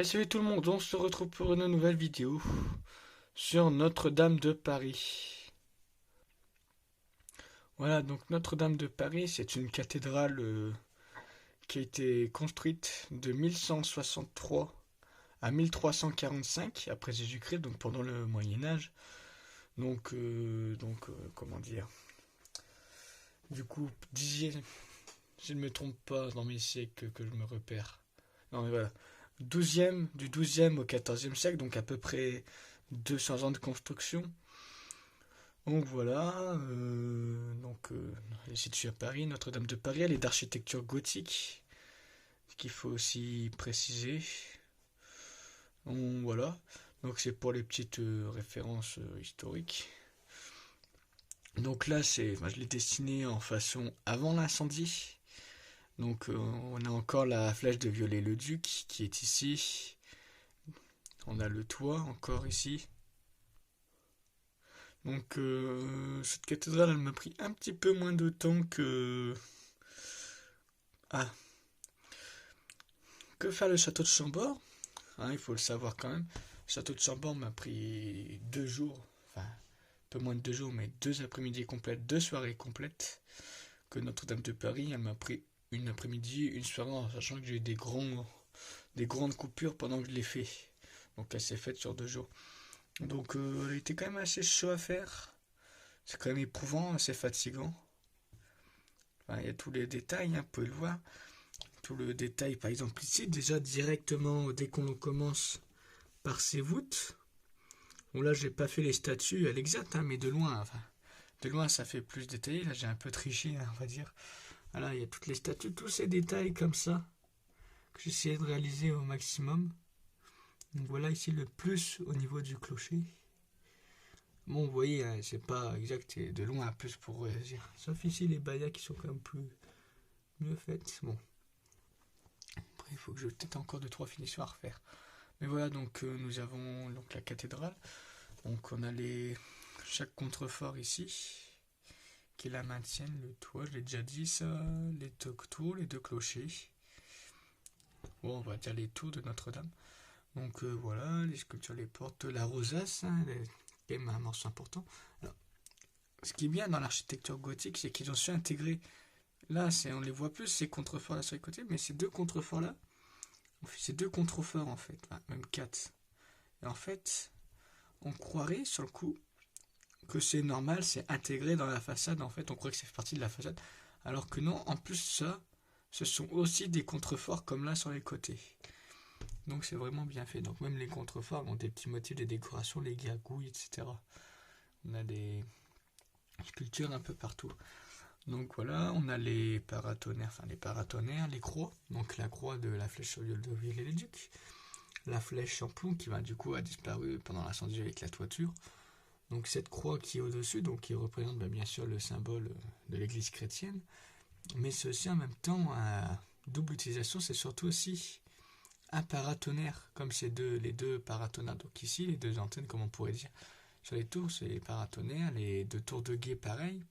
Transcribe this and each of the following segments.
Et salut tout le monde, on se retrouve pour une nouvelle vidéo sur Notre-Dame de Paris. Voilà, donc Notre-Dame de Paris, c'est une cathédrale qui a été construite de 1163 à 1345 après Jésus-Christ, donc pendant le Moyen Âge. Comment dire? Du coup, si je ne me trompe pas dans mes siècles que je me repère. Non mais voilà. Du 12e au 14e siècle, donc à peu près 200 ans de construction. Donc voilà, elle est située à Paris, Notre-Dame de Paris, elle est d'architecture gothique, ce qu'il faut aussi préciser. Donc voilà, donc c'est pour les petites références historiques. Donc là, je l'ai dessiné en façon avant l'incendie. Donc on a encore la flèche de Viollet-le-Duc qui est ici. On a le toit encore ici. Donc cette cathédrale, elle m'a pris un petit peu moins de temps ah, que faire le château de Chambord. Hein, il faut le savoir quand même. Le château de Chambord m'a pris 2 jours, enfin un peu moins de 2 jours, mais 2 après-midi complètes, 2 soirées complètes. Que Notre-Dame de Paris, elle m'a pris une après-midi, une soirée, en sachant que j'ai eu des grandes coupures pendant que je l'ai fait. Donc elle s'est faite sur 2 jours. Donc elle était quand même assez chaud à faire. C'est quand même éprouvant, assez fatigant. Enfin, il y a tous les détails, hein, vous pouvez le voir. Tout le détail, par exemple ici, déjà directement dès qu'on commence par ces voûtes. Bon là, j'ai pas fait les statues à l'exact, hein, mais de loin. Enfin, de loin, ça fait plus détaillé. Là, j'ai un peu triché, hein, on va dire. Voilà, il y a toutes les statues, tous ces détails comme ça que j'essayais de réaliser au maximum. Donc voilà ici le plus au niveau du clocher. Bon, vous voyez, hein, c'est pas exact, c'est de loin un plus pour dire. Sauf ici les bayas qui sont quand même mieux faites. Bon, après il faut que je peut-être encore 2-3 finitions à refaire. Mais voilà, donc nous avons donc la cathédrale. Donc on a chaque contrefort ici qui la maintiennent, le toit, je l'ai déjà dit ça, les 2 tours, les 2 clochers. Bon, on va dire les tours de Notre-Dame. Donc voilà, les sculptures, les portes, la rosace, hein, quand même un morceau important. Alors, ce qui est bien dans l'architecture gothique, c'est qu'ils ont su intégrer. Là, on les voit plus, ces contreforts là sur les côtés, mais ces 2 contreforts là, ces 2 contreforts en fait, enfin, même 4. Et en fait, on croirait sur le coup que c'est normal, c'est intégré dans la façade. En fait, on croit que c'est fait partie de la façade, alors que non. En plus, ça, ce sont aussi des contreforts comme là sur les côtés. Donc c'est vraiment bien fait. Donc même les contreforts ont des petits motifs, des décorations, les gargouilles, etc. On a des sculptures un peu partout. Donc voilà, on a les paratonnerres, les croix. Donc la croix de la flèche sur de Viollet-le-Duc. La flèche en plomb qui du coup a disparu pendant l'incendie avec la toiture. Donc cette croix qui est au-dessus, donc qui représente bien sûr le symbole de l'église chrétienne. Mais c'est aussi en même temps à double utilisation, c'est surtout aussi un paratonnerre, comme les 2 paratonnerres. Donc ici, les 2 antennes, comme on pourrait dire. Sur les tours, c'est les paratonnerres, les 2 tours de guet pareil,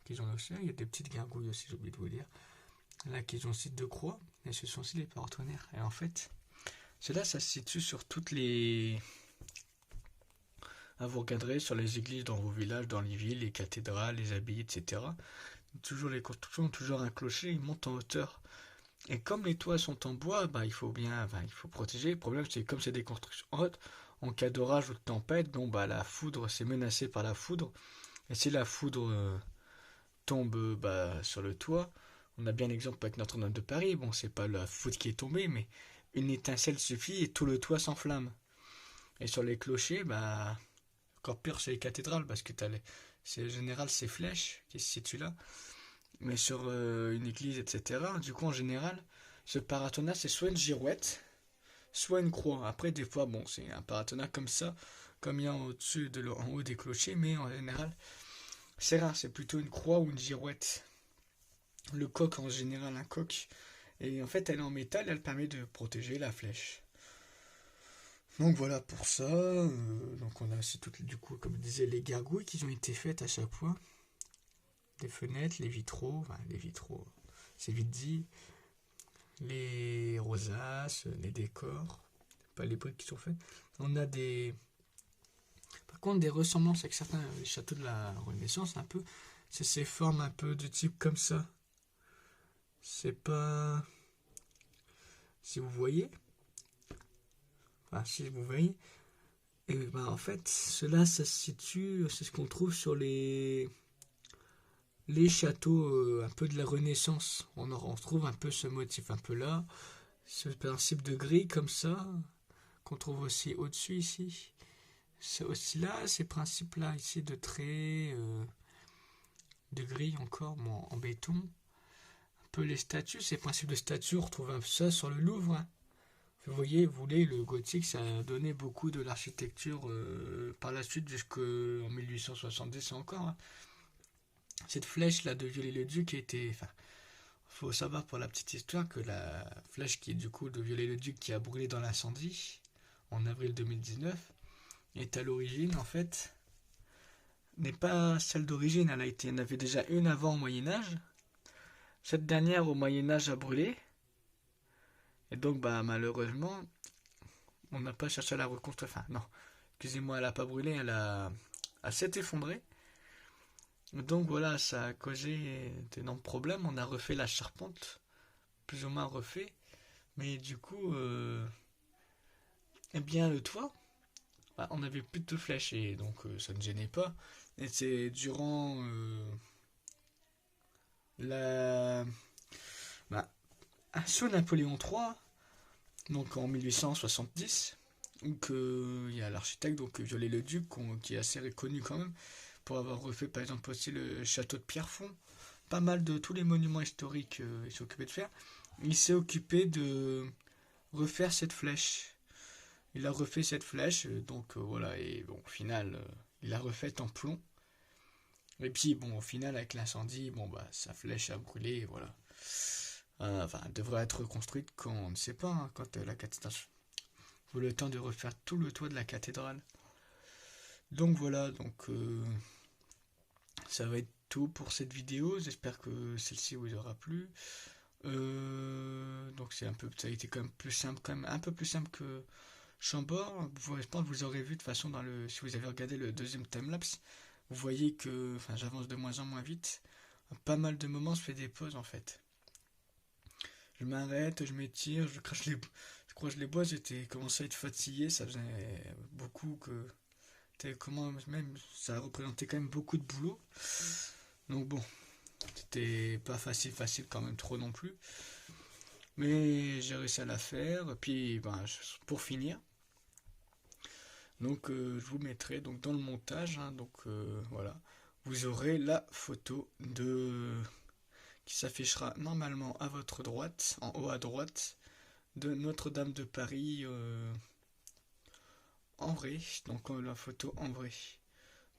qu'ils ont aussi. Il y a des petites gargouilles aussi, j'ai oublié de vous dire. Là, qu'ils ont aussi 2 croix, et ce sont aussi les paratonnerres. Et en fait, cela, ça se situe sur toutes les... vous regarderez sur les églises dans vos villages, dans les villes, les cathédrales, les abbayes, etc. Toujours les constructions, toujours un clocher, il monte en hauteur. Et comme les toits sont en bois, il faut protéger. Le problème, c'est que comme c'est des constructions hautes, en cas d'orage ou de tempête, la foudre, c'est menacé par la foudre. Et si la foudre tombe sur le toit, on a bien l'exemple avec Notre-Dame de Paris. Bon, c'est pas la foudre qui est tombée, mais une étincelle suffit et tout le toit s'enflamme. Et sur les clochers, encore pire c'est les cathédrales, parce que en général, c'est flèches qui se situent là. Mais sur une église, etc., du coup, en général, ce paratonnerre, c'est soit une girouette, soit une croix. Après, des fois, c'est un paratonnerre comme ça, comme il y a en haut des clochers, mais en général, c'est rare, c'est plutôt une croix ou une girouette. Le coq, en général, un coq. Et en fait, elle est en métal, elle permet de protéger la flèche. Donc voilà pour ça. Donc on a aussi toutes, du coup, comme je disais, les gargouilles qui ont été faites à chaque fois. Les fenêtres, les vitraux, c'est vite dit. Les rosaces, les décors. pas les briques qui sont faites. On a par contre des ressemblances avec certains châteaux de la Renaissance, un peu. C'est ces formes un peu de type comme ça. C'est pas... Si vous voyez. Enfin, si vous voyez. Et ben, en fait, cela, ça se situe, c'est ce qu'on trouve sur les châteaux un peu de la Renaissance. On retrouve un peu ce motif un peu là. Ce principe de grille comme ça, qu'on trouve aussi au-dessus ici. C'est aussi là, ces principes-là ici de traits, de grilles encore, bon, en béton. Un peu les statues, ces principes de statues, on retrouve un peu ça sur le Louvre. Hein. Vous voyez, le gothique, ça a donné beaucoup de l'architecture par la suite jusqu'en 1870 encore. Hein. Cette flèche là de Viollet-le-Duc était... Enfin, faut savoir pour la petite histoire que la flèche qui est du coup de Viollet-le-Duc qui a brûlé dans l'incendie en avril 2019 est à l'origine en fait n'est pas celle d'origine, il y en avait déjà une avant au Moyen-Âge. Cette dernière au Moyen-Âge a brûlé. Et donc bah malheureusement on n'a pas cherché à la reconstruire. Enfin non, excusez-moi, elle n'a pas brûlé, elle s'est effondrée. Donc voilà, ça a causé d'énormes problèmes. On a refait la charpente, plus ou moins refait. Mais du coup, eh bien le toit, bah, on n'avait plus de flèches et donc ça ne gênait pas. Et c'est durant la... Bah, sous Napoléon III, donc en 1870, donc il y a l'architecte donc Viollet-le-Duc qui est assez reconnu quand même pour avoir refait par exemple aussi le château de Pierrefonds, pas mal de tous les monuments historiques il s'est occupé de faire. Il s'est occupé de refaire cette flèche. Il a refait cette flèche, donc voilà, et bon, au final, il l'a refaite en plomb. Et puis bon, au final, avec l'incendie, bon bah sa flèche a brûlé, voilà. Enfin, elle devrait être reconstruite quand on ne sait pas, hein, quand la cathédrale. Il faut le temps de refaire tout le toit de la cathédrale. Donc voilà, donc ça va être tout pour cette vidéo. J'espère que celle-ci vous aura plu. Donc ça a été quand même plus simple, quand même un peu plus simple que Chambord. Je pense que vous aurez vu de toute façon si vous avez regardé le deuxième timelapse, vous voyez que, enfin, j'avance de moins en moins vite. Pas mal de moments, je fais des pauses en fait. Je m'arrête, je m'étire, je croise les bois. J'étais commencé à être fatigué, ça faisait beaucoup que même ça représentait quand même beaucoup de boulot. Donc bon, c'était pas facile quand même trop non plus. Mais j'ai réussi à la faire. Puis ben, pour finir, donc je vous mettrai donc dans le montage, hein, donc voilà, vous aurez la photo qui s'affichera normalement à votre droite, en haut à droite, de Notre-Dame de Paris en vrai, donc la photo en vrai.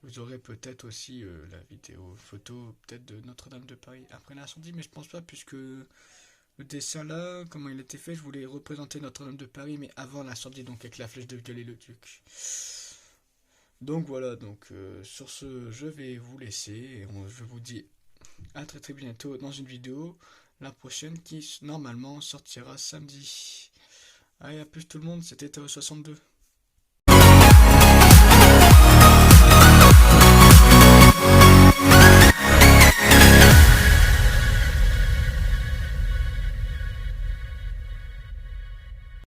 Vous aurez peut-être aussi la vidéo photo peut-être de Notre-Dame de Paris après l'incendie, mais je pense pas puisque le dessin là, comment il était fait, je voulais représenter Notre-Dame de Paris mais avant l'incendie, donc avec la flèche de Viollet-le-Duc. Donc voilà, donc sur ce, je vais vous laisser et je vous dis à très très bientôt dans une vidéo, la prochaine qui normalement sortira samedi. Allez, à plus tout le monde, c'était Tao62.